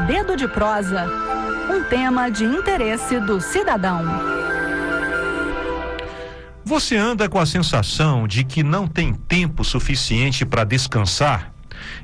Dedo de Prosa, um tema de interesse do cidadão. Você anda com a sensação de que não tem tempo suficiente para descansar?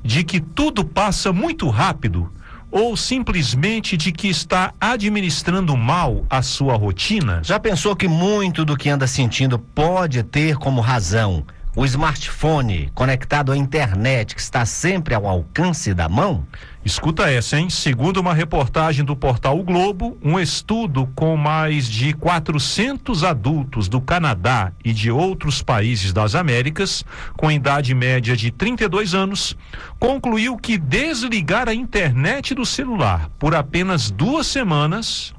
De que tudo passa muito rápido? Ou simplesmente de que está administrando mal a sua rotina? Já pensou que muito do que anda sentindo pode ter como razão o smartphone conectado à internet que está sempre ao alcance da mão? Escuta essa, hein? Segundo uma reportagem do portal O Globo, um estudo com mais de 400 adultos do Canadá e de outros países das Américas, com idade média de 32 anos, concluiu que desligar a internet do celular por apenas 2 semanas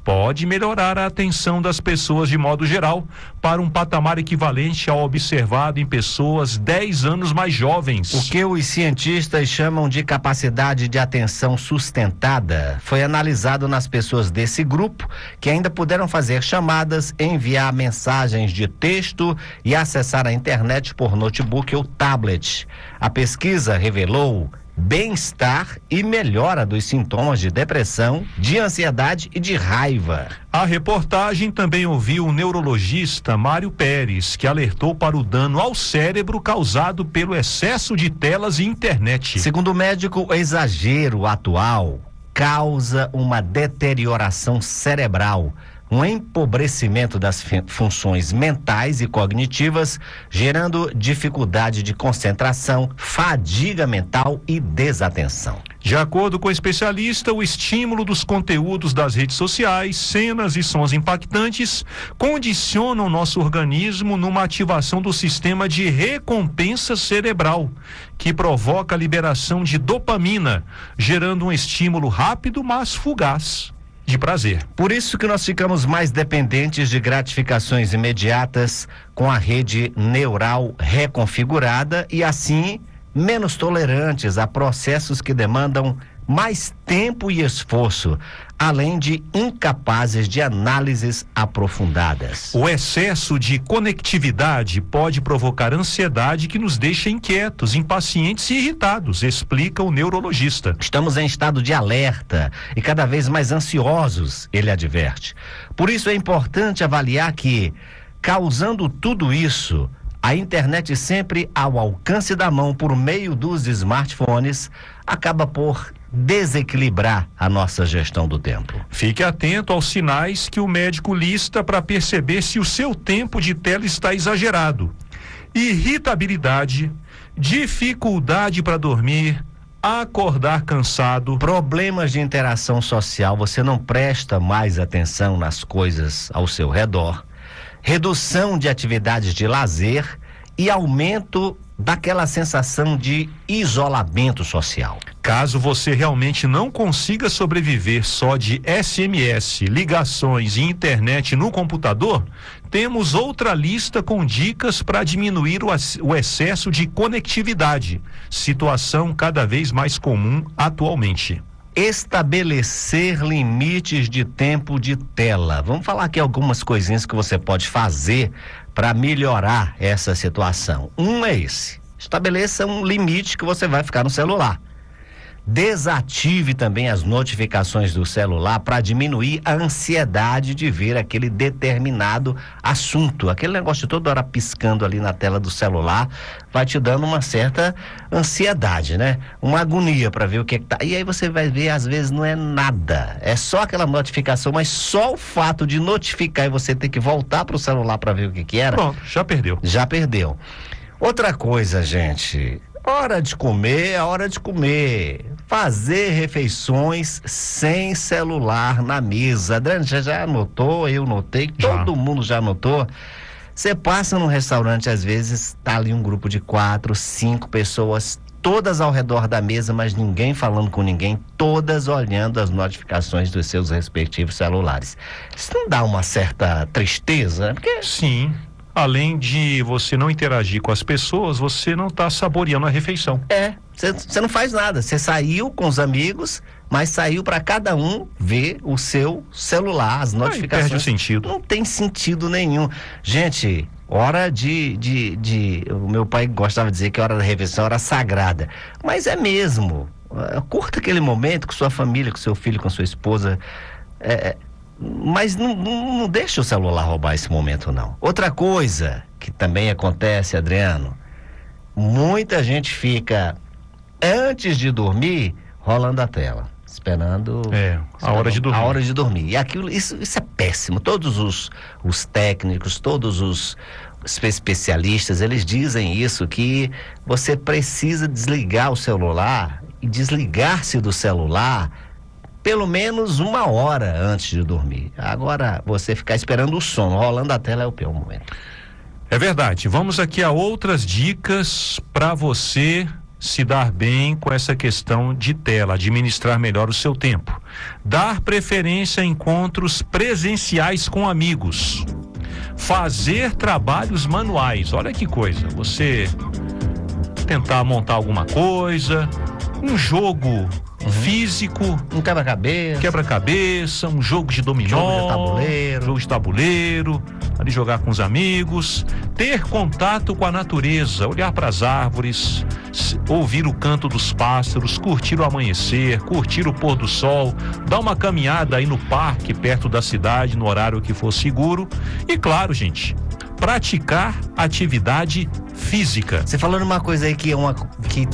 pode melhorar a atenção das pessoas de modo geral para um patamar equivalente ao observado em pessoas 10 anos mais jovens. O que os cientistas chamam de capacidade de atenção sustentada foi analisado nas pessoas desse grupo, que ainda puderam fazer chamadas, enviar mensagens de texto e acessar a internet por notebook ou tablet. A pesquisa revelou bem-estar e melhora dos sintomas de depressão, de ansiedade e de raiva. A reportagem também ouviu o neurologista Mário Pérez, que alertou para o dano ao cérebro causado pelo excesso de telas e internet. Segundo o médico, o exagero atual causa uma deterioração cerebral, um empobrecimento das funções mentais e cognitivas, gerando dificuldade de concentração, fadiga mental e desatenção. De acordo com o especialista, o estímulo dos conteúdos das redes sociais, cenas e sons impactantes condicionam o nosso organismo numa ativação do sistema de recompensa cerebral, que provoca a liberação de dopamina, gerando um estímulo rápido, mas fugaz de prazer. Por isso que nós ficamos mais dependentes de gratificações imediatas, com a rede neural reconfigurada e assim menos tolerantes a processos que demandam mais tempo e esforço, além de incapazes de análises aprofundadas. O excesso de conectividade pode provocar ansiedade que nos deixa inquietos, impacientes e irritados, explica o neurologista. Estamos em estado de alerta e cada vez mais ansiosos, ele adverte. Por isso é importante avaliar que, causando tudo isso, a internet sempre ao alcance da mão por meio dos smartphones acaba por desequilibrar a nossa gestão do tempo. Fique atento aos sinais que o médico lista para perceber se o seu tempo de tela está exagerado. Irritabilidade, dificuldade para dormir, acordar cansado. Problemas de interação social, você não presta mais atenção nas coisas ao seu redor. Redução de atividades de lazer e aumento daquela sensação de isolamento social. Caso você realmente não consiga sobreviver só de SMS, ligações e internet no computador, temos outra lista com dicas para diminuir o excesso de conectividade, situação cada vez mais comum atualmente. Estabelecer limites de tempo de tela. Vamos falar aqui algumas coisinhas que você pode fazer para melhorar essa situação. Um é esse: estabeleça um limite que você vai ficar no celular. Desative também as notificações do celular para diminuir a ansiedade de ver aquele determinado assunto. Aquele negócio de toda hora piscando ali na tela do celular vai te dando uma certa ansiedade, né? Uma agonia para ver o que é que tá. E aí você vai ver, às vezes não é nada. É só aquela notificação, mas só o fato de notificar e você ter que voltar para o celular para ver o que que era. Pronto, já perdeu. Já perdeu. Outra coisa, gente. Hora de comer, é hora de comer. Fazer refeições sem celular na mesa. Adriano, já anotou? Eu notei, todo mundo já anotou. Você passa num restaurante, às vezes, tá ali um grupo de 4, 5 pessoas, todas ao redor da mesa, mas ninguém falando com ninguém, todas olhando as notificações dos seus respectivos celulares. Isso não dá uma certa tristeza? Porque... Sim. Além de você não interagir com as pessoas, você não está saboreando a refeição. Você não faz nada. Você saiu com os amigos, mas saiu para cada um ver o seu celular, as notificações. Perde o sentido. Não tem sentido nenhum. Gente, hora o meu pai gostava de dizer que a hora da refeição era sagrada. Mas é mesmo. Curta aquele momento com sua família, com seu filho, com sua esposa. Mas não deixa o celular roubar esse momento, não. Outra coisa que também acontece, Adriano, muita gente fica, antes de dormir, rolando a tela, esperando a hora de dormir. A hora de dormir. E aquilo, isso é péssimo. Todos os técnicos, todos os especialistas, eles dizem isso, que você precisa desligar o celular e desligar-se do celular pelo menos 1 hora antes de dormir. Agora, você ficar esperando o sono, rolando a tela, é o pior momento. É verdade. Vamos aqui a outras dicas para você se dar bem com essa questão de tela, administrar melhor o seu tempo. Dar preferência a encontros presenciais com amigos. Fazer trabalhos manuais. Olha que coisa. Você tentar montar alguma coisa, um jogo físico, um quebra-cabeça, um jogo de dominó, jogo de tabuleiro, ali jogar com os amigos, ter contato com a natureza, olhar para as árvores, ouvir o canto dos pássaros, curtir o amanhecer, curtir o pôr do sol, dar uma caminhada aí no parque perto da cidade, no horário que for seguro e, claro, gente, praticar atividade física. Você falou numa coisa aí que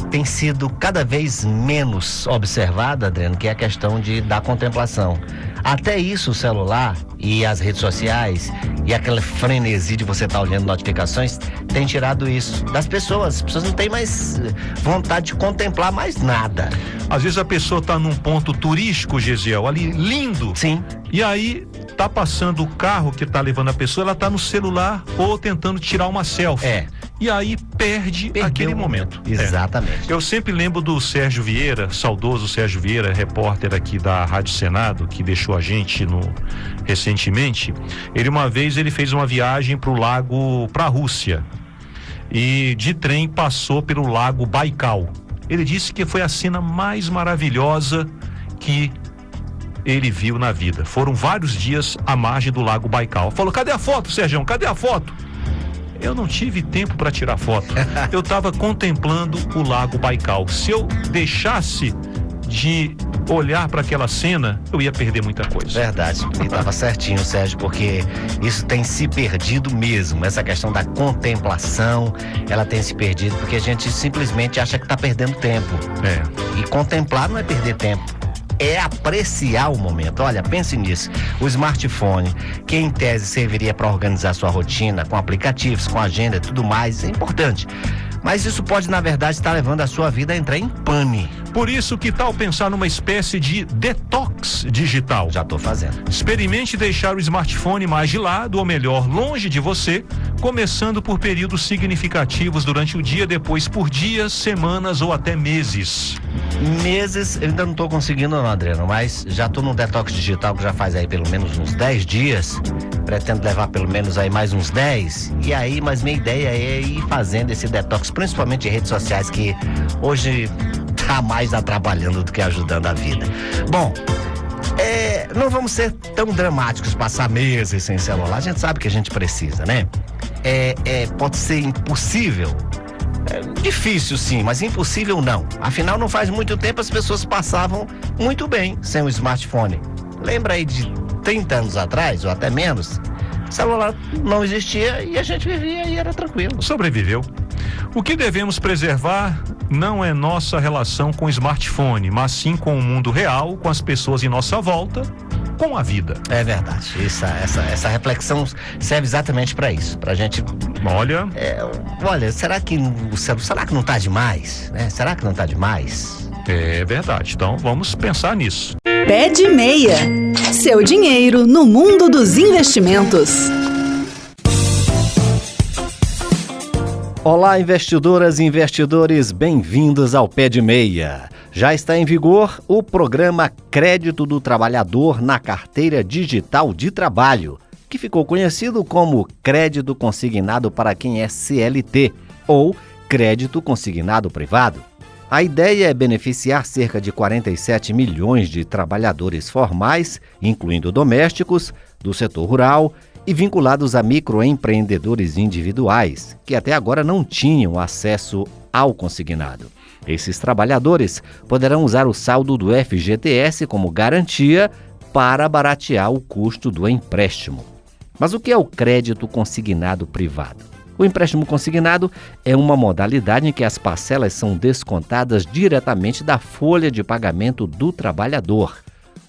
tem sido cada vez menos observada, Adriano, que é a questão da contemplação. Até isso, o celular e as redes sociais e aquela frenesi de você estar olhando notificações tem tirado isso das pessoas. As pessoas não têm mais vontade de contemplar mais nada. Às vezes a pessoa está num ponto turístico, Gesiel, ali lindo. Sim. E aí tá passando o carro que tá levando a pessoa, ela tá no celular ou tentando tirar uma selfie. E aí perdeu aquele momento. Exatamente. Eu sempre lembro do Sérgio Vieira, saudoso Sérgio Vieira, repórter aqui da Rádio Senado, que deixou a gente recentemente. Uma vez ele fez uma viagem para a Rússia e de trem passou pelo lago Baikal. Ele disse que foi a cena mais maravilhosa que ele viu na vida. Foram vários dias à margem do lago Baikal. Falou: cadê a foto, Sérgio? Cadê a foto? Eu não tive tempo para tirar foto. Eu estava contemplando o lago Baikal. Se eu deixasse de olhar para aquela cena, eu ia perder muita coisa. Verdade. E estava certinho, Sérgio, porque isso tem se perdido mesmo. Essa questão da contemplação, ela tem se perdido porque a gente simplesmente acha que está perdendo tempo. E contemplar não é perder tempo. É apreciar o momento. Olha, pense nisso. O smartphone, que em tese serviria para organizar sua rotina com aplicativos, com agenda e tudo mais, é importante. Mas isso pode, na verdade, estar levando a sua vida a entrar em pane. Por isso, que tal pensar numa espécie de detox digital? Já estou fazendo. Experimente deixar o smartphone mais de lado, ou melhor, longe de você, começando por períodos significativos durante o dia, depois por dias, semanas ou até meses. Meses, eu ainda não estou conseguindo não, Adriano, mas já estou num detox digital que já faz aí pelo menos uns 10 dias. Pretendo levar pelo menos aí mais uns 10. E aí, mas minha ideia é ir fazendo esse detox, principalmente em redes sociais, que hoje tá mais atrapalhando do que ajudando a vida. Bom, não vamos ser tão dramáticos, passar meses sem celular. A gente sabe que a gente precisa, né? Pode ser impossível. Difícil sim, mas impossível não. Afinal, não faz muito tempo as pessoas passavam muito bem sem o smartphone. Lembra aí de 30 anos atrás, ou até menos, o celular não existia e a gente vivia e era tranquilo. Sobreviveu. O que devemos preservar não é nossa relação com o smartphone, mas sim com o mundo real, com as pessoas em nossa volta, com a vida. É verdade. Essa reflexão serve exatamente para isso, pra gente... Olha, será que não tá demais? Né? Será que não tá demais? É verdade, então vamos pensar nisso. Pé de Meia. Seu dinheiro no mundo dos investimentos. Olá, investidoras e investidores, bem-vindos ao Pé de Meia. Já está em vigor o programa Crédito do Trabalhador na Carteira Digital de Trabalho, que ficou conhecido como Crédito Consignado para quem é CLT ou Crédito Consignado Privado. A ideia é beneficiar cerca de 47 milhões de trabalhadores formais, incluindo domésticos, do setor rural e vinculados a microempreendedores individuais, que até agora não tinham acesso ao consignado. Esses trabalhadores poderão usar o saldo do FGTS como garantia para baratear o custo do empréstimo. Mas o que é o crédito consignado privado? O empréstimo consignado é uma modalidade em que as parcelas são descontadas diretamente da folha de pagamento do trabalhador.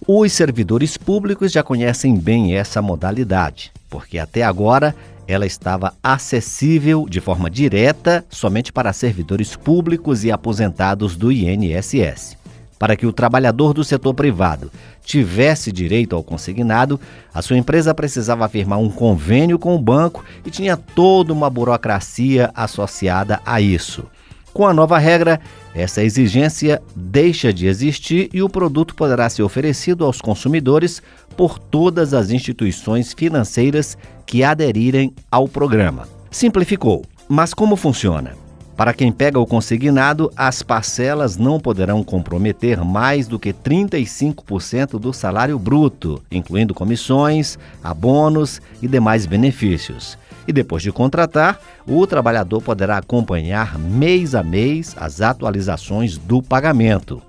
Os servidores públicos já conhecem bem essa modalidade, porque até agora ela estava acessível de forma direta somente para servidores públicos e aposentados do INSS. Para que o trabalhador do setor privado tivesse direito ao consignado, a sua empresa precisava firmar um convênio com o banco e tinha toda uma burocracia associada a isso. Com a nova regra, essa exigência deixa de existir e o produto poderá ser oferecido aos consumidores por todas as instituições financeiras que aderirem ao programa. Simplificou, mas como funciona? Para quem pega o consignado, as parcelas não poderão comprometer mais do que 35% do salário bruto, incluindo comissões, abonos e demais benefícios. E depois de contratar, o trabalhador poderá acompanhar mês a mês as atualizações do pagamento.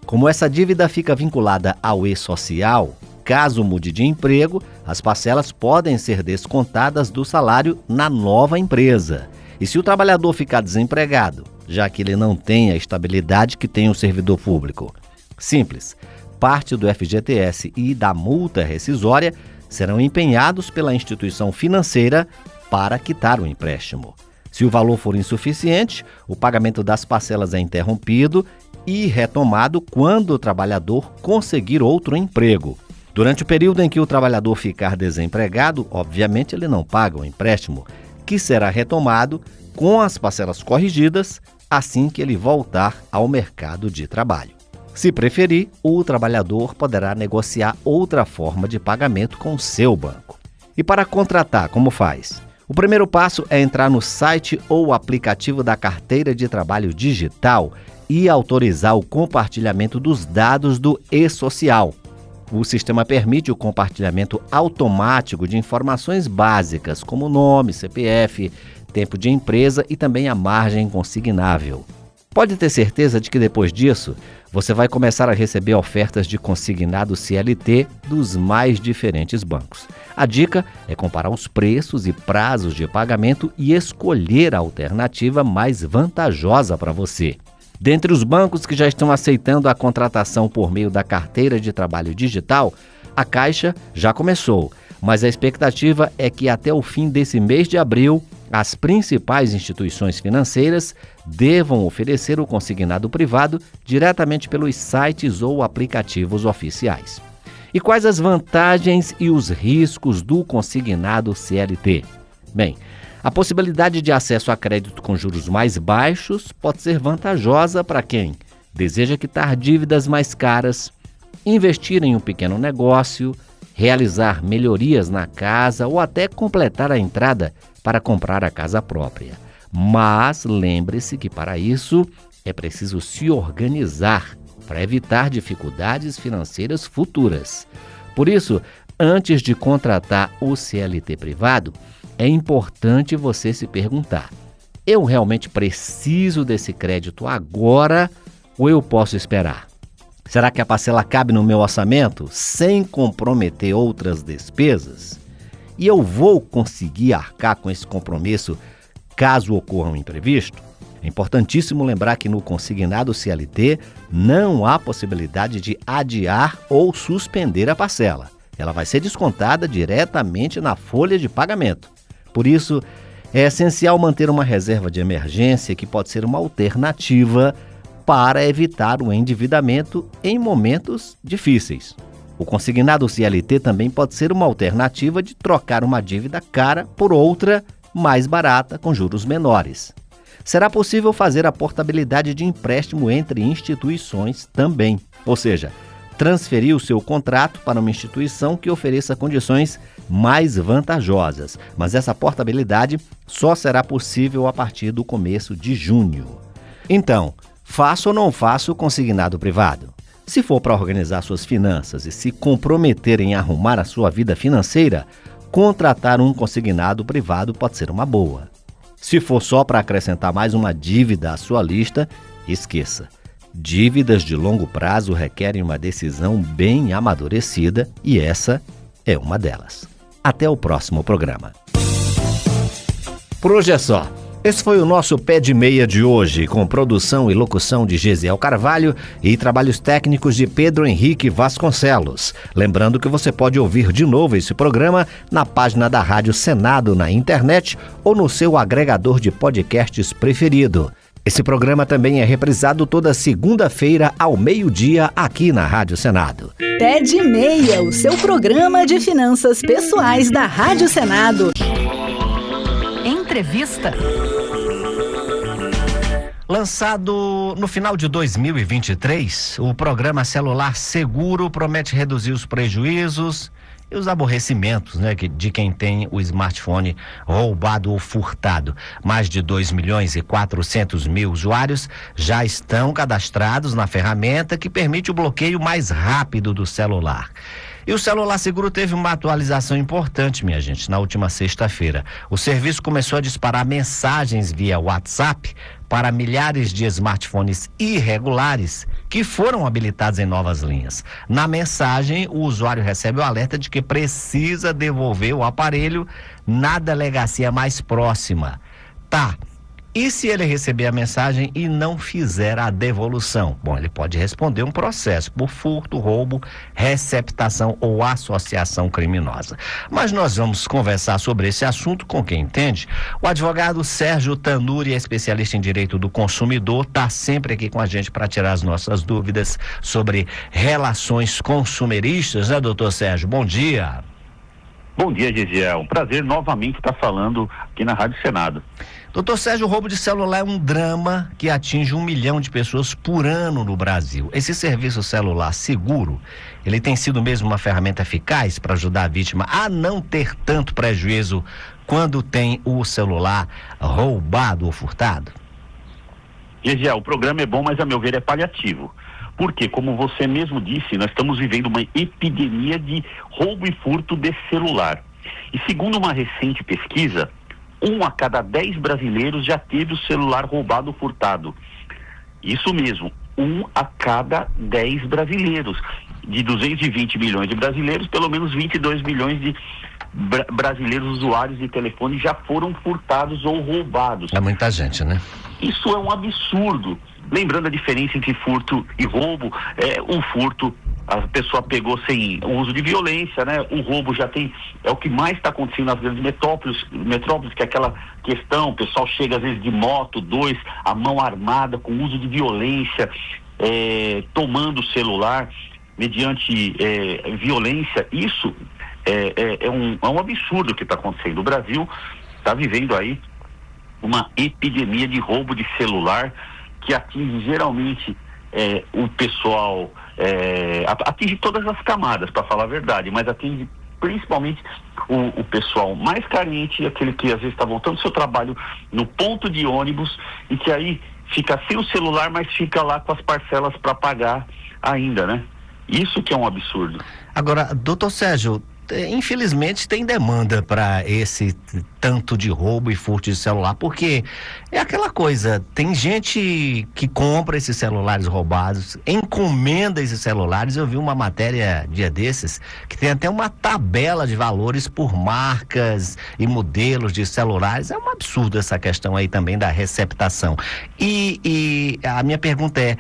Como essa dívida fica vinculada ao e-social, caso mude de emprego, as parcelas podem ser descontadas do salário na nova empresa. E se o trabalhador ficar desempregado, já que ele não tem a estabilidade que tem o servidor público? Simples. Parte do FGTS e da multa rescisória serão empenhados pela instituição financeira para quitar o empréstimo. Se o valor for insuficiente, o pagamento das parcelas é interrompido e retomado quando o trabalhador conseguir outro emprego. Durante o período em que o trabalhador ficar desempregado, obviamente ele não paga o empréstimo, que será retomado com as parcelas corrigidas assim que ele voltar ao mercado de trabalho. Se preferir, o trabalhador poderá negociar outra forma de pagamento com o seu banco. E para contratar, como faz? O primeiro passo é entrar no site ou aplicativo da carteira de trabalho digital e autorizar o compartilhamento dos dados do e-social. O sistema permite o compartilhamento automático de informações básicas, como nome, CPF, tempo de empresa e também a margem consignável. Pode ter certeza de que depois disso, você vai começar a receber ofertas de consignado CLT dos mais diferentes bancos. A dica é comparar os preços e prazos de pagamento e escolher a alternativa mais vantajosa para você. Dentre os bancos que já estão aceitando a contratação por meio da carteira de trabalho digital, a Caixa já começou, mas a expectativa é que até o fim desse mês de abril, as principais instituições financeiras devam oferecer o consignado privado diretamente pelos sites ou aplicativos oficiais. E quais as vantagens e os riscos do consignado CLT? Bem, a possibilidade de acesso a crédito com juros mais baixos pode ser vantajosa para quem deseja quitar dívidas mais caras, investir em um pequeno negócio, realizar melhorias na casa ou até completar a entrada para comprar a casa própria. Mas lembre-se que para isso é preciso se organizar para evitar dificuldades financeiras futuras. Por isso, antes de contratar o CLT privado, é importante você se perguntar: eu realmente preciso desse crédito agora ou eu posso esperar? Será que a parcela cabe no meu orçamento sem comprometer outras despesas? E eu vou conseguir arcar com esse compromisso caso ocorra um imprevisto? É importantíssimo lembrar que no consignado CLT não há possibilidade de adiar ou suspender a parcela. Ela vai ser descontada diretamente na folha de pagamento. Por isso, é essencial manter uma reserva de emergência que pode ser uma alternativa para evitar o endividamento em momentos difíceis. O consignado CLT também pode ser uma alternativa de trocar uma dívida cara por outra mais barata com juros menores. Será possível fazer a portabilidade de empréstimo entre instituições também, ou seja, transferir o seu contrato para uma instituição que ofereça condições mais vantajosas, mas essa portabilidade só será possível a partir do começo de junho. Então, faço ou não faço o consignado privado? Se for para organizar suas finanças e se comprometer em arrumar a sua vida financeira, contratar um consignado privado pode ser uma boa. Se for só para acrescentar mais uma dívida à sua lista, Esqueça. Dívidas de longo prazo requerem uma decisão bem amadurecida e essa é uma delas. Até o próximo programa. Por hoje é só. Esse foi o nosso Pé de Meia de hoje, com produção e locução de Gesiel Carvalho e trabalhos técnicos de Pedro Henrique Vasconcelos. Lembrando que você pode ouvir de novo esse programa na página da Rádio Senado na internet ou no seu agregador de podcasts preferido. Esse programa também é reprisado toda segunda-feira ao meio-dia aqui na Rádio Senado. Pé de Meia, o seu programa de finanças pessoais da Rádio Senado. Entrevista. Lançado no final de 2023, o programa Celular Seguro promete reduzir os prejuízos e os aborrecimentos, de quem tem o smartphone roubado ou furtado. Mais de 2.400.000 usuários já estão cadastrados na ferramenta que permite o bloqueio mais rápido do celular. E o Celular Seguro teve uma atualização importante, minha gente, na última sexta-feira. O serviço começou a disparar mensagens via WhatsApp para milhares de smartphones irregulares que foram habilitados em novas linhas. Na mensagem, o usuário recebe o alerta de que precisa devolver o aparelho na delegacia mais próxima. E se ele receber a mensagem e não fizer a devolução? Bom, ele pode responder um processo por furto, roubo, receptação ou associação criminosa. Mas nós vamos conversar sobre esse assunto com quem entende. O advogado Sérgio Tanuri, especialista em direito do consumidor, está sempre aqui com a gente para tirar as nossas dúvidas sobre relações consumeristas, doutor Sérgio? Bom dia. Bom dia, Gesiel. Um prazer novamente estar falando aqui na Rádio Senado. Doutor Sérgio, o roubo de celular é um drama que atinge 1 milhão de pessoas por ano no Brasil. Esse serviço celular seguro, ele tem sido mesmo uma ferramenta eficaz para ajudar a vítima a não ter tanto prejuízo quando tem o celular roubado ou furtado? Gesiel, o programa é bom, mas a meu ver é paliativo. Porque, como você mesmo disse, nós estamos vivendo uma epidemia de roubo e furto de celular. E segundo uma recente pesquisa, 1 a cada 10 brasileiros já teve o celular roubado ou furtado. Isso mesmo, 1 a cada 10 brasileiros. De 220 milhões de brasileiros, pelo menos 22 milhões de brasileiros usuários de telefone já foram furtados ou roubados. É muita gente, né? Isso é um absurdo. Lembrando a diferença entre furto e roubo, um furto a pessoa pegou sem o uso de violência, O roubo já tem, é o que mais está acontecendo nas grandes metrópoles, que é aquela questão, o pessoal chega às vezes de moto, a mão armada, com uso de violência, tomando o celular mediante violência. Isso é um absurdo que está acontecendo. O Brasil está vivendo aí uma epidemia de roubo de celular que atinge geralmente o pessoal, atinge todas as camadas, para falar a verdade, mas atinge principalmente o pessoal mais carente, aquele que às vezes está voltando do seu trabalho no ponto de ônibus e que aí fica sem o celular, mas fica lá com as parcelas para pagar ainda, Isso que é um absurdo. Agora, doutor Sérgio, infelizmente tem demanda para esse tanto de roubo e furto de celular, porque é aquela coisa, tem gente que compra esses celulares roubados, encomenda esses celulares. Eu vi uma matéria dia desses que tem até uma tabela de valores por marcas e modelos de celulares. É um absurdo essa questão aí também da receptação. E a minha pergunta é: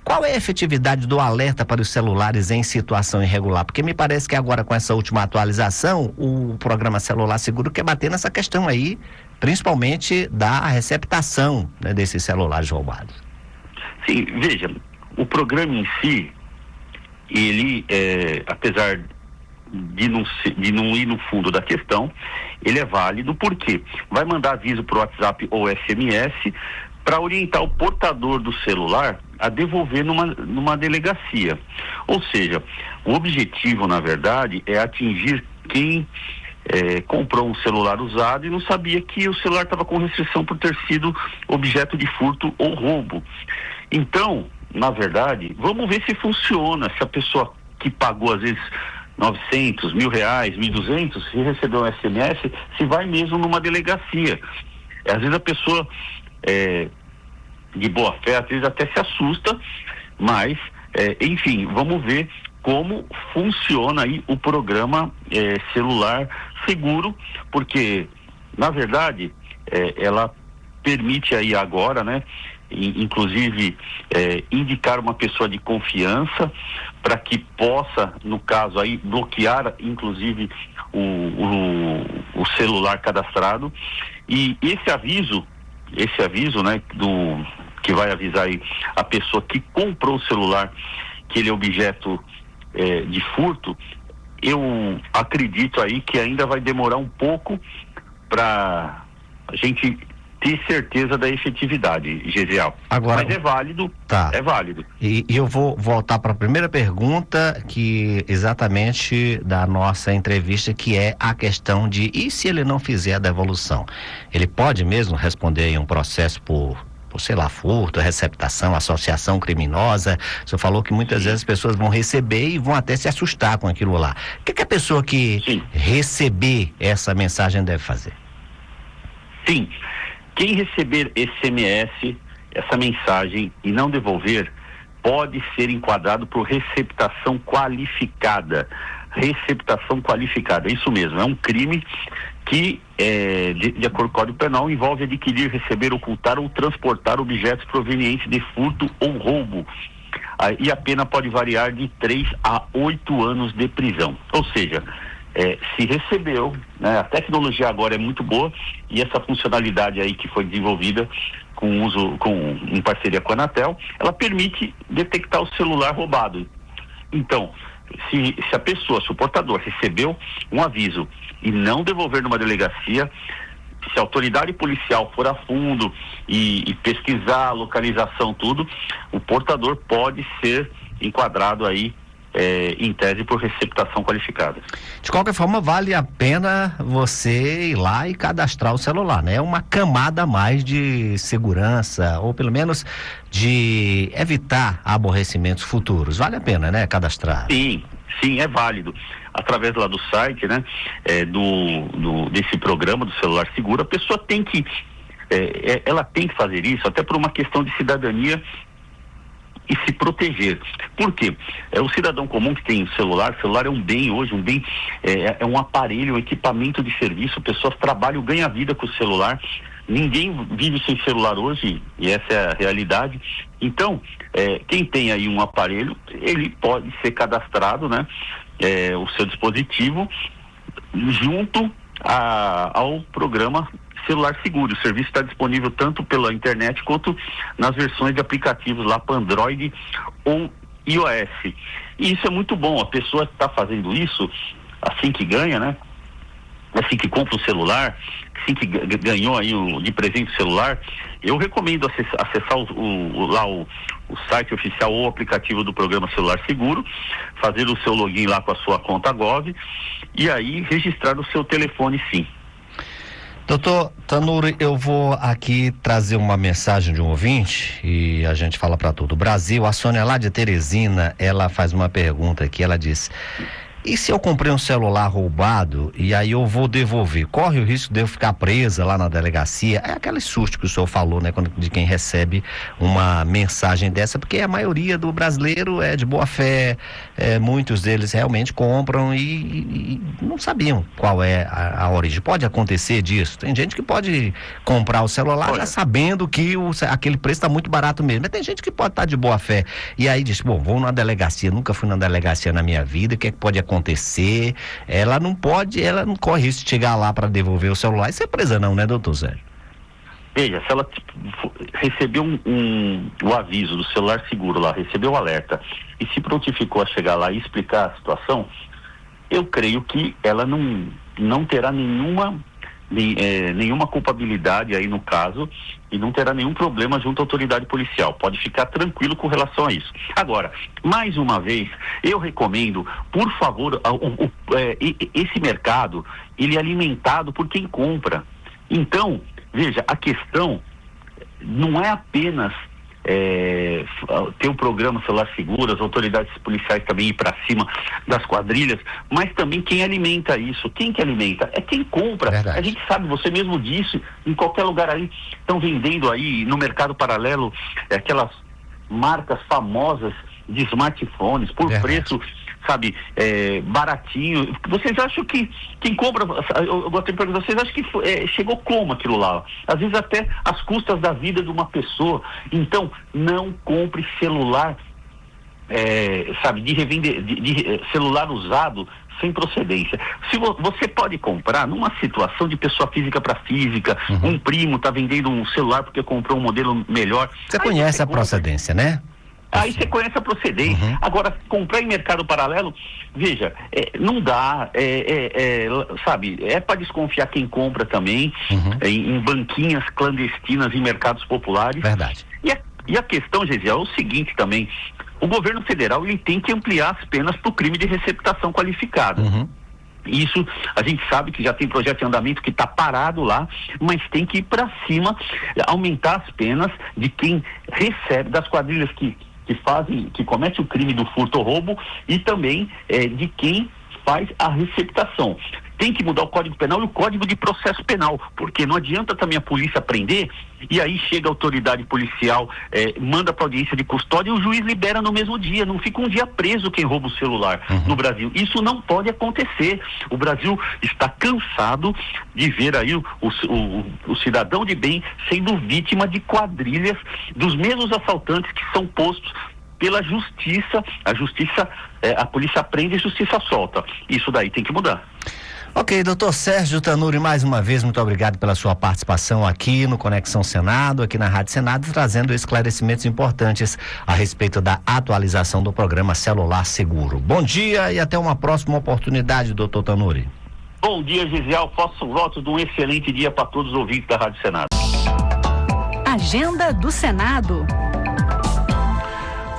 qual é a efetividade do alerta para os celulares em situação irregular? Porque me parece que agora, com essa última atualização, o programa Celular Seguro quer bater nessa questão aí, principalmente da receptação, desses celulares roubados. Sim, veja, o programa em si, ele, apesar de não ir no fundo da questão, ele é válido porque vai mandar aviso para o WhatsApp ou SMS para orientar o portador do celular a devolver numa delegacia. Ou seja, o objetivo, na verdade, é atingir quem comprou um celular usado e não sabia que o celular estava com restrição por ter sido objeto de furto ou roubo. Então, na verdade, vamos ver se funciona, se a pessoa que pagou, às vezes, 900, R$1.000, 1.200, se recebeu um SMS, se vai mesmo numa delegacia. Às vezes a pessoa de boa fé, às vezes até se assusta, mas, enfim, vamos ver como funciona aí o programa celular seguro, porque, na verdade, ela permite aí agora, né, inclusive indicar uma pessoa de confiança para que possa, no caso aí, bloquear inclusive o celular cadastrado. E esse aviso, né, que vai avisar aí a pessoa que comprou o celular, que ele é objeto de furto, eu acredito aí que ainda vai demorar um pouco para a gente ter certeza da efetividade, Gesiel. Agora, mas é válido, tá. É válido. E eu vou voltar para a primeira pergunta, que exatamente da nossa entrevista, que é a questão de, e se ele não fizer a devolução? Ele pode mesmo responder em um processo por sei lá, furto, receptação, associação criminosa? O senhor falou que muitas vezes as pessoas vão receber e vão até se assustar com aquilo lá. O que a pessoa que receber essa mensagem deve fazer? Sim. Quem receber SMS, essa mensagem, e não devolver, pode ser enquadrado por receptação qualificada. Receptação qualificada, isso mesmo, é um crime que, de acordo com o Código Penal, envolve adquirir, receber, ocultar ou transportar objetos provenientes de furto ou roubo. E a pena pode variar de 3 a 8 anos de prisão. Ou seja, se recebeu, né, a tecnologia agora é muito boa, e essa funcionalidade aí que foi desenvolvida em parceria com a Anatel, ela permite detectar o celular roubado. Então, se o portador recebeu um aviso e não devolver numa delegacia, se a autoridade policial for a fundo e pesquisar a localização, tudo, o portador pode ser enquadrado aí em tese por receptação qualificada. De qualquer forma, vale a pena você ir lá e cadastrar o celular, né? É uma camada a mais de segurança, ou pelo menos de evitar aborrecimentos futuros. Vale a pena, né? Cadastrar. Sim, é válido. Através lá do site, né? Desse programa do celular seguro, a pessoa tem que ela tem que fazer isso até por uma questão de cidadania e se proteger. Por quê? O cidadão comum que tem celular é um bem hoje, é um aparelho, um equipamento de serviço, pessoas trabalham, ganham a vida com o celular, ninguém vive sem celular hoje, e essa é a realidade. Então, quem tem aí um aparelho, ele pode ser cadastrado, né? O seu dispositivo, junto ao programa celular seguro. O serviço está disponível tanto pela internet quanto nas versões de aplicativos lá para Android ou iOS. E isso é muito bom. A pessoa está fazendo isso assim que ganha, né? Assim que compra o celular, assim que ganhou aí de presente o celular, eu recomendo acessar o site oficial ou o aplicativo do programa Celular Seguro, fazer o seu login lá com a sua conta Gov e aí registrar o seu telefone, sim. Doutor Tanuri, eu vou aqui trazer uma mensagem de um ouvinte e a gente fala para todo o Brasil. A Sônia lá de Teresina, ela faz uma pergunta aqui, ela diz: e se eu comprei um celular roubado e aí eu vou devolver? Corre o risco de eu ficar presa lá na delegacia? É aquele susto que o senhor falou, né? De quem recebe uma mensagem dessa, porque a maioria do brasileiro é de boa fé, muitos deles realmente compram e não sabiam qual é a origem. Pode acontecer disso? Tem gente que pode comprar o celular já sabendo que aquele preço está muito barato mesmo, mas tem gente que pode estar de boa fé e aí diz: bom, vou na delegacia, nunca fui na delegacia na minha vida, o que é que pode acontecer? Ela não corre risco de chegar lá para devolver o celular e ser presa não, né, doutor Zé? Veja, se ela recebeu o aviso do celular seguro lá, recebeu o alerta e se prontificou a chegar lá e explicar a situação, eu creio que ela não terá nenhuma culpabilidade aí no caso e não terá nenhum problema junto à autoridade policial. Pode ficar tranquilo com relação a isso. Agora, mais uma vez, eu recomendo, por favor, esse mercado, ele é alimentado por quem compra. Então, veja, a questão não é apenas ter o programa Celular Seguro, as autoridades policiais também ir para cima das quadrilhas, mas também quem alimenta isso. Quem que alimenta? É quem compra. Verdade. A gente sabe, você mesmo disse, em qualquer lugar aí, estão vendendo aí no mercado paralelo aquelas marcas famosas de smartphones por preço, sabe, baratinho. Vocês acham que quem compra, eu gostaria de perguntar, vocês acham que chegou como aquilo lá? Às vezes até às custas da vida de uma pessoa. Então, não compre celular, sabe, de revender, de celular usado sem procedência. Se você pode comprar numa situação de pessoa física para física, um primo está vendendo um celular porque comprou um modelo melhor. Você conhece a procedência, né? Aí você conhece a procedência. Agora, comprar em mercado paralelo, veja, não dá, sabe, para desconfiar quem compra também, em banquinhas clandestinas, em mercados populares. Verdade. E a questão, Gesiel, é o seguinte também: o governo federal ele tem que ampliar as penas para o crime de receptação qualificada. Isso a gente sabe que já tem projeto em andamento que está parado lá, mas tem que ir para cima, aumentar as penas de quem recebe, das quadrilhas que comete o crime do furto ou roubo, e também de quem faz a receptação. Tem que mudar o Código Penal e o Código de Processo Penal, porque não adianta também a polícia prender e aí chega a autoridade policial, manda para audiência de custódia e o juiz libera no mesmo dia. Não fica um dia preso quem rouba o celular no Brasil. Isso não pode acontecer. O Brasil está cansado de ver aí o cidadão de bem sendo vítima de quadrilhas dos mesmos assaltantes que são postos pela justiça. A polícia prende e a justiça solta. Isso daí tem que mudar. Ok, doutor Sérgio Tanuri, mais uma vez, muito obrigado pela sua participação aqui no Conexão Senado, aqui na Rádio Senado, trazendo esclarecimentos importantes a respeito da atualização do programa Celular Seguro. Bom dia e até uma próxima oportunidade, doutor Tanuri. Bom dia, Gisiel. Faço votos de um excelente dia para todos os ouvintes da Rádio Senado. Agenda do Senado.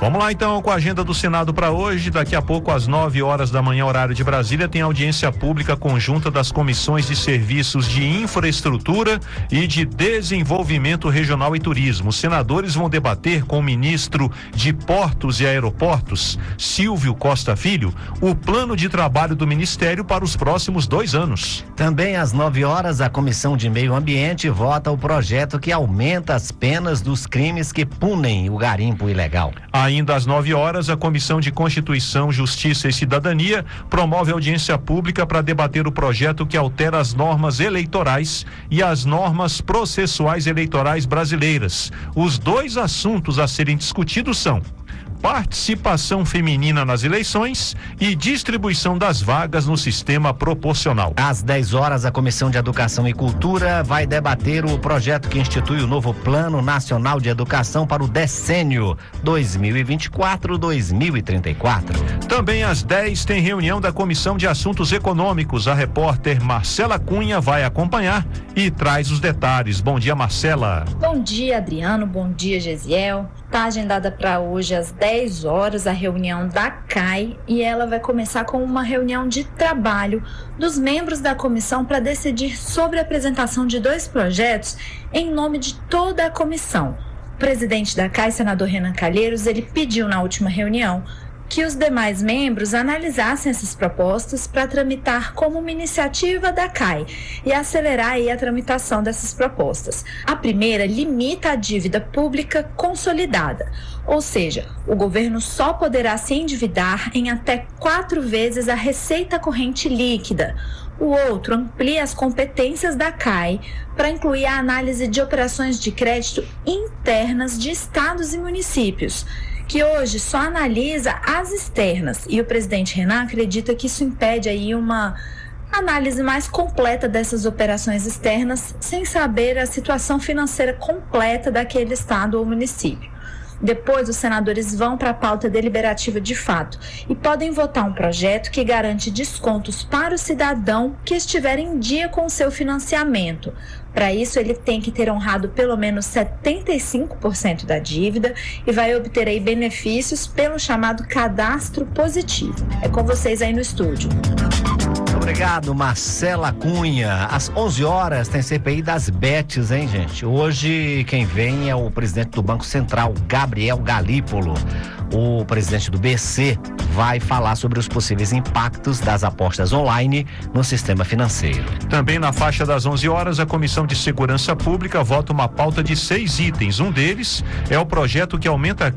Vamos lá então com a agenda do Senado para hoje. Daqui a pouco, às 9 horas da manhã, horário de Brasília, tem audiência pública conjunta das comissões de serviços de infraestrutura e de desenvolvimento regional e turismo. Os senadores vão debater com o ministro de Portos e Aeroportos, Silvio Costa Filho, o plano de trabalho do Ministério para os próximos 2 anos. Também às 9 horas, a Comissão de Meio Ambiente vota o projeto que aumenta as penas dos crimes que punem o garimpo ilegal. Ainda às 9 horas, a Comissão de Constituição, Justiça e Cidadania promove audiência pública para debater o projeto que altera as normas eleitorais e as normas processuais eleitorais brasileiras. Os 2 assuntos a serem discutidos são participação feminina nas eleições e distribuição das vagas no sistema proporcional. Às 10 horas, a Comissão de Educação e Cultura vai debater o projeto que institui o novo Plano Nacional de Educação para o decênio 2024-2034. Também às 10 tem reunião da Comissão de Assuntos Econômicos. A repórter Marcela Cunha vai acompanhar e traz os detalhes. Bom dia, Marcela. Bom dia, Adriano. Bom dia, Gesiel. Está agendada para hoje às 10 horas a reunião da CAI e ela vai começar com uma reunião de trabalho dos membros da comissão para decidir sobre a apresentação de 2 projetos em nome de toda a comissão. O presidente da CAI, senador Renan Calheiros, ele pediu na última reunião que os demais membros analisassem essas propostas para tramitar como uma iniciativa da CAI e acelerar aí a tramitação dessas propostas. A primeira limita a dívida pública consolidada, ou seja, o governo só poderá se endividar em até 4 vezes a receita corrente líquida. O outro amplia as competências da CAI para incluir a análise de operações de crédito internas de estados e municípios, que hoje só analisa as externas, e o presidente Renan acredita que isso impede aí uma análise mais completa dessas operações externas, sem saber a situação financeira completa daquele estado ou município. Depois, os senadores vão para a pauta deliberativa de fato e podem votar um projeto que garante descontos para o cidadão que estiver em dia com o seu financiamento. Para isso, ele tem que ter honrado pelo menos 75% da dívida e vai obter aí benefícios pelo chamado cadastro positivo. É com vocês aí no estúdio. Obrigado, Marcela Cunha. Às 11 horas tem CPI das bets, hein, gente? Hoje quem vem é o presidente do Banco Central, Gabriel Galípolo. O presidente do BC vai falar sobre os possíveis impactos das apostas online no sistema financeiro. Também na faixa das 11 horas, a Comissão de Segurança Pública vota uma pauta de 6 itens. Um deles é o projeto que aumenta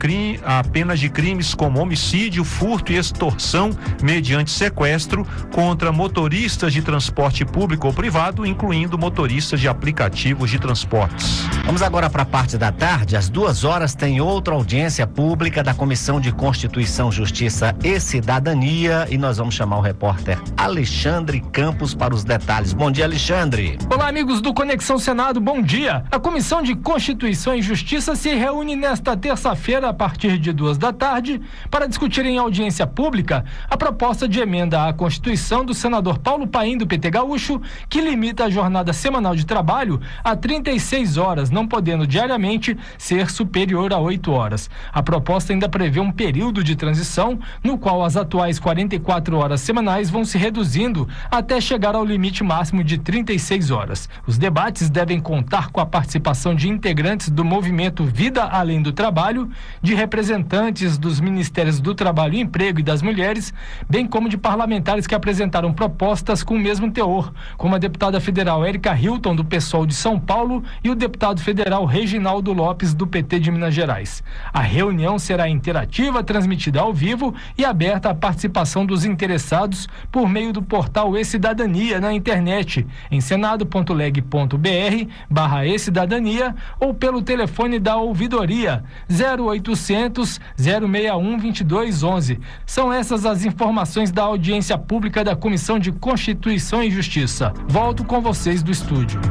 a pena de crimes como homicídio, furto e extorsão mediante sequestro contra motoristas de transporte público ou privado, incluindo motoristas de aplicativos de transportes. Vamos agora para a parte da tarde. Às 2 horas tem outra audiência pública da Comissão de Constituição, Justiça e Cidadania e nós vamos chamar o repórter Alexandre Campos para os detalhes. Bom dia, Alexandre. Olá, amigos do Conexão Senado, bom dia. A Comissão de Constituição e Justiça se reúne nesta terça-feira a partir de 2 da tarde para discutir em audiência pública a proposta de emenda à Constituição do senador Paulo Paim, do PT Gaúcho, que limita a jornada semanal de trabalho a 36 horas, não podendo diariamente ser superior a 8 horas. A proposta ainda prevê um período de transição no qual as atuais 44 horas semanais vão se reduzindo até chegar ao limite máximo de 36 horas. Os debates devem contar com a participação de integrantes do movimento Vida Além do Trabalho, de representantes dos Ministérios do Trabalho e Emprego e das Mulheres, bem como de parlamentares que apresentaram propostas com o mesmo teor, como a deputada federal Érica Hilton, do PSOL de São Paulo, e o deputado federal Reginaldo Lopes, do PT de Minas Gerais. A reunião será interativa, transmitida ao vivo e aberta à participação dos interessados por meio do portal E-Cidadania na internet, em senado.leg.br/e-cidadania ou pelo telefone da ouvidoria 0800 061 2211. São essas as informações da audiência pública da Comissão de Constituição e Justiça. Volto com vocês do estúdio.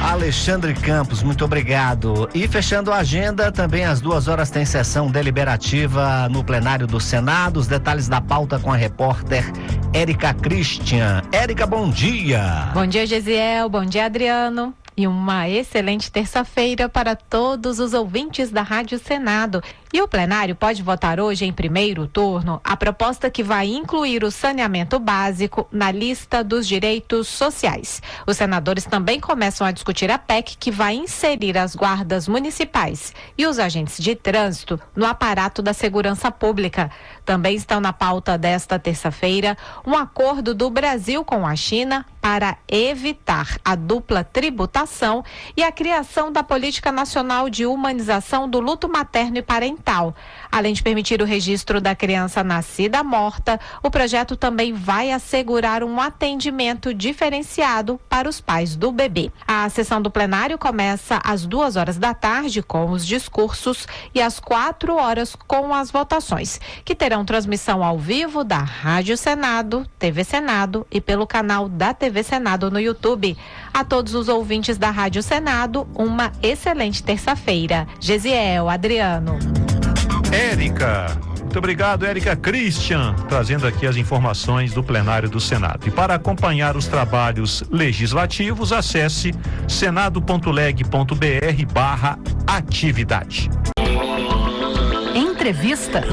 Alexandre Campos, muito obrigado. E fechando a agenda, também às 2 horas tem sessão deliberativa no plenário do Senado. Os detalhes da pauta com a repórter Érica Christian. Érica, bom dia. Bom dia, Gesiel. Bom dia, Adriano. E uma excelente terça-feira para todos os ouvintes da Rádio Senado. E o plenário pode votar hoje, em primeiro turno, a proposta que vai incluir o saneamento básico na lista dos direitos sociais. Os senadores também começam a discutir a PEC que vai inserir as guardas municipais e os agentes de trânsito no aparato da segurança pública. Também estão na pauta desta terça-feira um acordo do Brasil com a China para evitar a dupla tributação e a criação da Política Nacional de Humanização do Luto Materno e Parental. Além de permitir o registro da criança nascida morta, o projeto também vai assegurar um atendimento diferenciado para os pais do bebê. A sessão do plenário começa às 2 horas da tarde com os discursos e às 4 horas com as votações, que terão transmissão ao vivo da Rádio Senado, TV Senado e pelo canal da TV Senado no YouTube. A todos os ouvintes da Rádio Senado, uma excelente terça-feira. Gesiel, Adriano. Érica, muito obrigado, Érica Christian, trazendo aqui as informações do plenário do Senado. E para acompanhar os trabalhos legislativos, acesse senado.leg.br/atividade. Entrevista.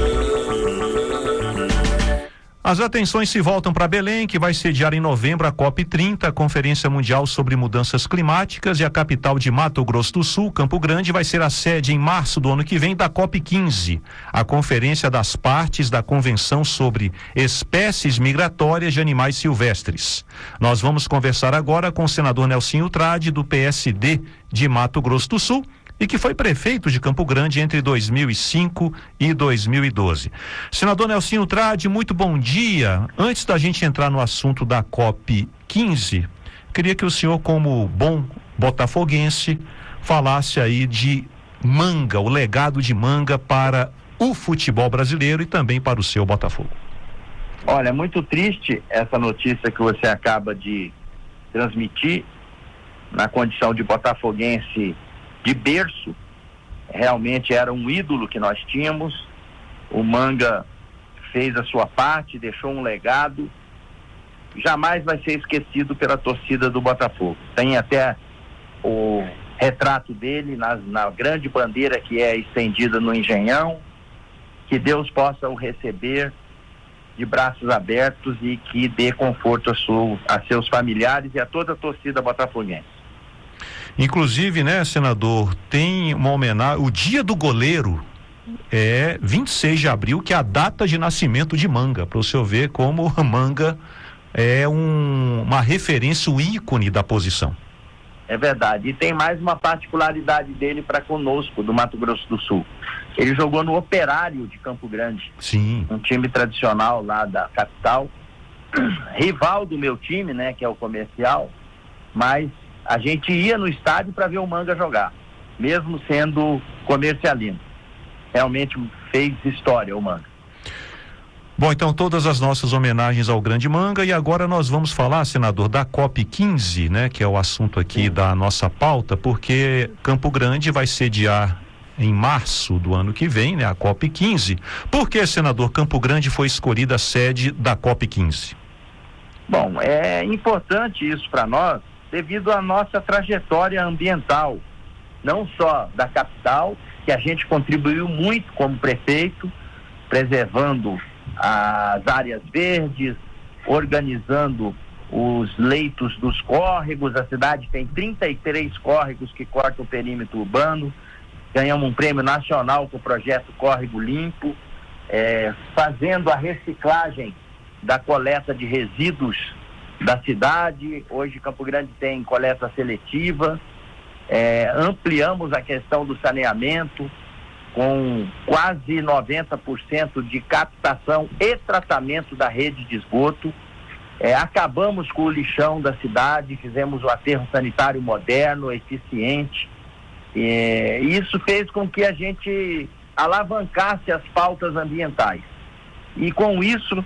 As atenções se voltam para Belém, que vai sediar em novembro a COP30, a Conferência Mundial sobre Mudanças Climáticas, e a capital de Mato Grosso do Sul, Campo Grande, vai ser a sede em março do ano que vem da COP15, a Conferência das Partes da Convenção sobre Espécies Migratórias de Animais Silvestres. Nós vamos conversar agora com o senador Nelsinho Trade, do PSD de Mato Grosso do Sul, e que foi prefeito de Campo Grande entre 2005 e 2012. Senador Nelsinho Trade, muito bom dia. Antes da gente entrar no assunto da COP15, queria que o senhor, como bom botafoguense, falasse aí de Manga, o legado de Manga para o futebol brasileiro e também para o seu Botafogo. Olha, é muito triste essa notícia que você acaba de transmitir. Na condição de botafoguense de berço, realmente era um ídolo que nós tínhamos. O Manga fez a sua parte, deixou um legado, jamais vai ser esquecido pela torcida do Botafogo. Tem até o retrato dele na grande bandeira que é estendida no Engenhão. Que Deus possa o receber de braços abertos e que dê conforto a seus familiares e a toda a torcida botafoguense. Inclusive, né, senador, tem uma homenagem, o Dia do Goleiro é 26 de abril, que é a data de nascimento de Manga, para o senhor ver como Manga é uma referência, um ícone da posição. É verdade, e tem mais uma particularidade dele para conosco, do Mato Grosso do Sul. Ele jogou no Operário de Campo Grande. Sim. Um time tradicional lá da capital, rival do meu time, né, que é o Comercial, mas a gente ia no estádio para ver o Manga jogar, mesmo sendo comercialino. Realmente fez história o Manga. Bom, então todas as nossas homenagens ao grande Manga, e agora nós vamos falar, senador, da COP15, né, que é o assunto aqui da nossa pauta, porque Campo Grande vai sediar em março do ano que vem, né, a COP15. Por que, senador, Campo Grande foi escolhida a sede da COP15? Bom, é importante isso para nós, devido à nossa trajetória ambiental, não só da capital, que a gente contribuiu muito como prefeito, preservando as áreas verdes, organizando os leitos dos córregos. A cidade tem 33 córregos que cortam o perímetro urbano. Ganhamos um prêmio nacional com o projeto Córrego Limpo, fazendo a reciclagem da coleta de resíduos da cidade. Hoje Campo Grande tem coleta seletiva. Ampliamos a questão do saneamento, com quase 90% de captação e tratamento da rede de esgoto. Acabamos com o lixão da cidade, fizemos o aterro sanitário moderno, eficiente. Isso fez com que a gente alavancasse as pautas ambientais. E com isso,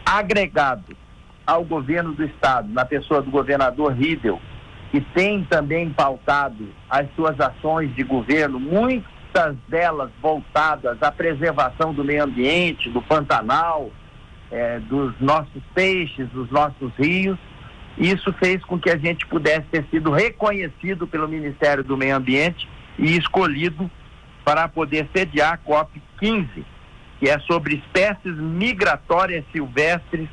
agregado ao governo do estado, na pessoa do governador Riedel, que tem também pautado as suas ações de governo, muitas delas voltadas à preservação do meio ambiente, do Pantanal, dos nossos peixes, dos nossos rios. Isso fez com que a gente pudesse ter sido reconhecido pelo Ministério do Meio Ambiente e escolhido para poder sediar a COP15, que é sobre espécies migratórias silvestres,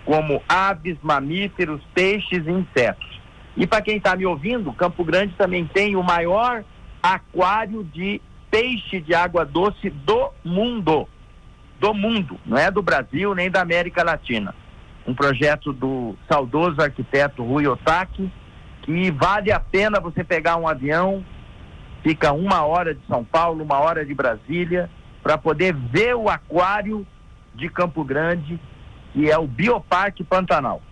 como aves, mamíferos, peixes e insetos. E para quem está me ouvindo, Campo Grande também tem o maior aquário de peixe de água doce do mundo, não é do Brasil nem da América Latina. Um projeto do saudoso arquiteto Rui Otaki, que vale a pena você pegar um avião, fica 1 hora de São Paulo, 1 hora de Brasília, para poder ver o aquário de Campo Grande, que é o Bioparque Pantanal.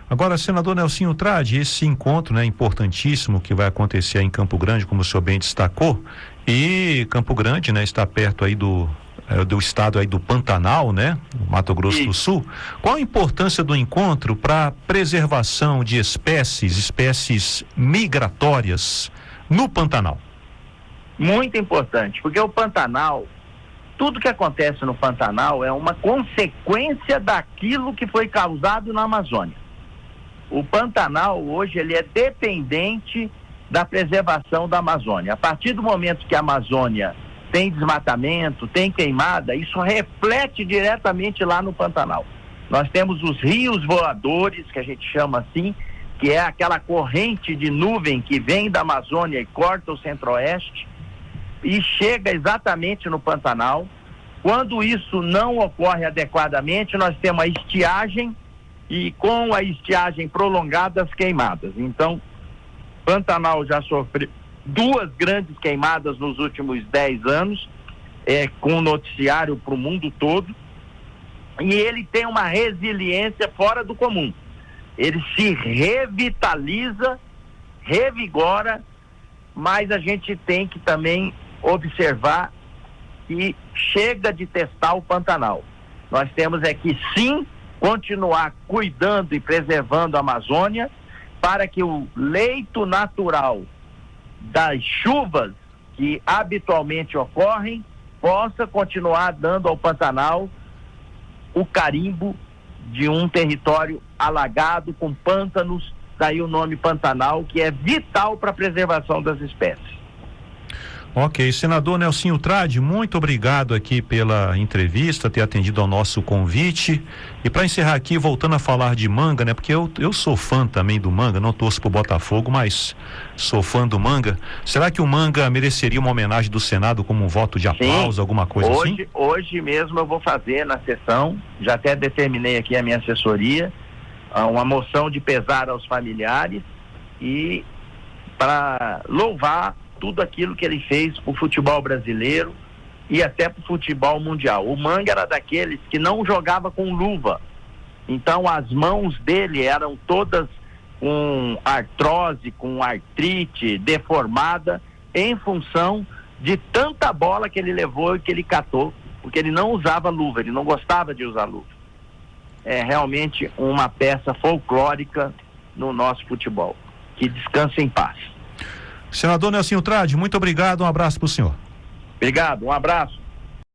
Agora, senador Nelsinho Trade, esse encontro, né, importantíssimo que vai acontecer em Campo Grande, como o senhor bem destacou, e Campo Grande, né, está perto aí do estado aí do Pantanal, né, Mato Grosso do Sul. Qual a importância do encontro para a preservação de espécies migratórias no Pantanal? Muito importante, porque o Pantanal, tudo que acontece no Pantanal é uma consequência daquilo que foi causado na Amazônia. O Pantanal hoje ele é dependente da preservação da Amazônia. A partir do momento que a Amazônia tem desmatamento, tem queimada, isso reflete diretamente lá no Pantanal. Nós temos os rios voadores, que a gente chama assim, que é aquela corrente de nuvem que vem da Amazônia e corta o centro-oeste e chega exatamente no Pantanal. Quando isso não ocorre adequadamente, nós temos a estiagem, e com a estiagem prolongada, as queimadas. Então, Pantanal já sofreu 2 grandes queimadas nos últimos 10 anos, com noticiário para o mundo todo, e ele tem uma resiliência fora do comum. Ele se revitaliza, revigora, mas a gente tem que também observar que chega de testar o Pantanal. Nós temos que sim continuar cuidando e preservando a Amazônia para que o leito natural das chuvas que habitualmente ocorrem possa continuar dando ao Pantanal o carimbo de um território alagado com pântanos, daí o nome Pantanal, que é vital para a preservação das espécies. Ok, senador Nelsinho Trade, muito obrigado aqui pela entrevista, ter atendido ao nosso convite. E para encerrar aqui, voltando a falar de Manga, né? Porque eu sou fã também do Manga, não torço pro Botafogo, mas sou fã do Manga. Será que o Manga mereceria uma homenagem do Senado como um voto de aplauso, alguma coisa assim? Hoje mesmo eu vou fazer na sessão, já até determinei aqui a minha assessoria, uma moção de pesar aos familiares e para louvar tudo aquilo que ele fez pro futebol brasileiro e até pro futebol mundial. O Manga era daqueles que não jogava com luva, então as mãos dele eram todas com artrose, com artrite, deformada, em função de tanta bola que ele levou e que ele catou, porque ele não usava luva, ele não gostava de usar luva. É realmente uma peça folclórica no nosso futebol. Que descanse em paz. Senador Nelsinho Trade, muito obrigado, um abraço para o senhor. Obrigado, um abraço.